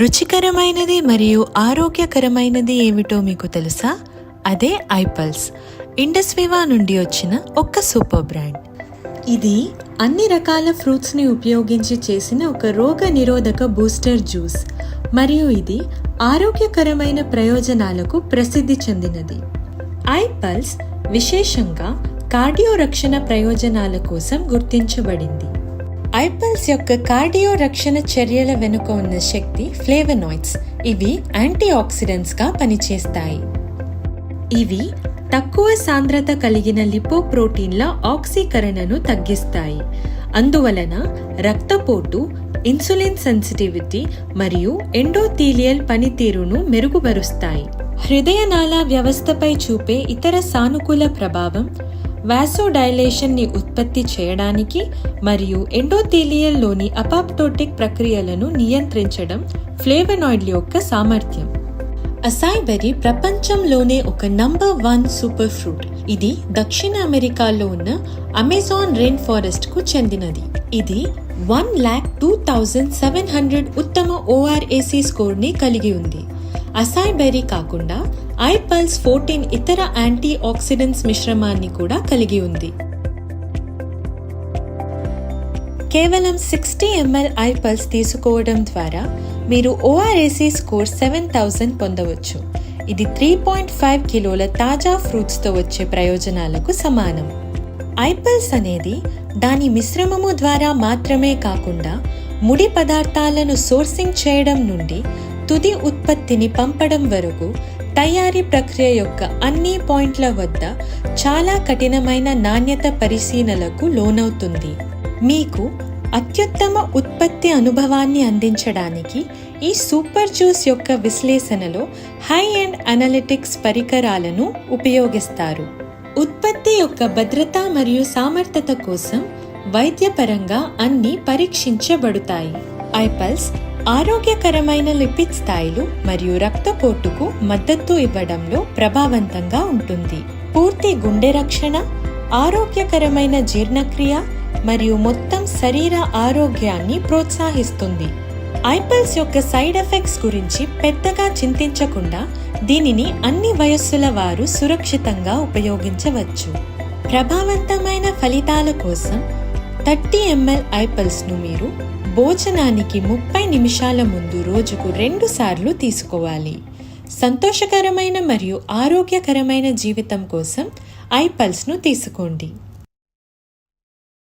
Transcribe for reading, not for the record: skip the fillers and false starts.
రుచికరమైనది మరియు ఆరోగ్యకరమైనది ఏమిటో మీకు తెలుసా? అదే ఐపల్స్. ఇండస్వివా నుండి వచ్చిన ఒక సూపర్ బ్రాండ్. ఇది అన్ని రకాల ఫ్రూట్స్ని ఉపయోగించి చేసిన ఒక రోగ నిరోధక బూస్టర్ జ్యూస్ మరియు ఇది ఆరోగ్యకరమైన ప్రయోజనాలకు ప్రసిద్ధి చెందినది. ఐపల్స్ విశేషంగా కార్డియో రక్షణ ప్రయోజనాల కోసం గుర్తించబడింది. ఐపల్స్ యొక్క కార్డియో రక్షణ చర్యల వెనుక ఉన్న శక్తి ఫ్లేవనాయిడ్స్. ఇవి యాంటీ ఆక్సిడెంట్స్గా పనిచేస్తాయి. ఇవి తక్కువ సాంద్రత కలిగిన లిపోప్రోటీన్ల ఆక్సీకరణను తగ్గిస్తాయి. అందువలన రక్తపోటు, ఇన్సులిన్ సెన్సిటివిటీ మరియు ఎండోథీలియల్ పనితీరును మెరుగుపరుస్తాయి. హృదయనాళ వ్యవస్థపై చూపే ఇతర సానుకూల ప్రభావం వాసోడైలేషన్ ని ఉత్పత్తి చేయడానికి మరియు ఎండోథీలియల్లోని అపాప్టోటిక్ ప్రక్రియలను నియంత్రించడం ఫ్లేవనాయిడ్ల యొక్క సామర్థ్యం. అసాయ్ బెర్రీ ప్రపంచంలోనే ఒక నంబర్ 1 సూపర్ ఫ్రూట్. ఇది దక్షిణ అమెరికాలో ఉన్న అమెజాన్ రెయిన్ ఫారెస్ట్ కు చెందినది. ఇది 1,02,700 ఉత్తమ ORAC స్కోర్ ని కలిగి ఉంది. అసాయ్ బెర్రీ కాకుండా ఐపల్స్ 14 ఇతర యాంటీ ఆక్సిడెంట్స్ మిశ్రమాన్ని కూడా కలిగి ఉంది. కేవలం 60 ml ఐపల్స్ తీసుకోవడం ద్వారా మీరు ORAC స్కోర్ 7,000 పొందవచ్చు. ఇది 3.5 కిలోల తాజా ఫ్రూట్స్తో వచ్చే ప్రయోజనాలకు సమానం. ఐపల్స్ అనేది దాని మిశ్రమము ద్వారా మాత్రమే కాకుండా ముడి పదార్థాలను సోర్సింగ్ చేయడం నుండి తుది ఉత్పత్తిని పంపడం వరకు తయారీ ప్రక్రియ యొక్క అన్ని పాయింట్ల వద్ద చాలా కఠినమైన నాణ్యత పరిశీలనలకు లోనవుతుంది. మీకు అత్యుత్తమ ఉత్పత్తి అనుభవాన్ని అందించడానికి ఈ సూపర్ జ్యూస్ యొక్క విశ్లేషణలో హై ఎండ్ అనలిటిక్స్ పరికరాలను ఉపయోగిస్తారు. ఉత్పత్తి యొక్క భద్రత మరియు సామర్థ్యత కోసం వైద్యపరంగా అన్ని పరీక్షించబడతాయి. ఐపల్స్ ఆరోగ్యకరమైన లిపిడ్ స్థాయిలు మరియు రక్తపోటుకు మద్దతు ఇవ్వడంలో ప్రభావవంతంగా ఉంటుంది. పూర్తి గుండె రక్షణ, ఆరోగ్యకరమైన జీర్ణక్రియ మరియు మొత్తం శరీర ఆరోగ్యాన్ని ప్రోత్సహిస్తుంది. ఐపల్స్ యొక్క సైడ్ ఎఫెక్ట్స్ గురించి పెద్దగా చింతించకుండా దీనిని అన్ని వయస్సుల వారు సురక్షితంగా ఉపయోగించవచ్చు. ప్రభావవంతమైన ఫలితాల కోసం 30 ml ఐపల్స్ను మీరు భోజనానికి 30 నిమిషాల ముందు రోజుకు 2 సార్లు తీసుకోవాలి. సంతోషకరమైన మరియు ఆరోగ్యకరమైన జీవితం కోసం ఐపల్స్ను తీసుకోండి.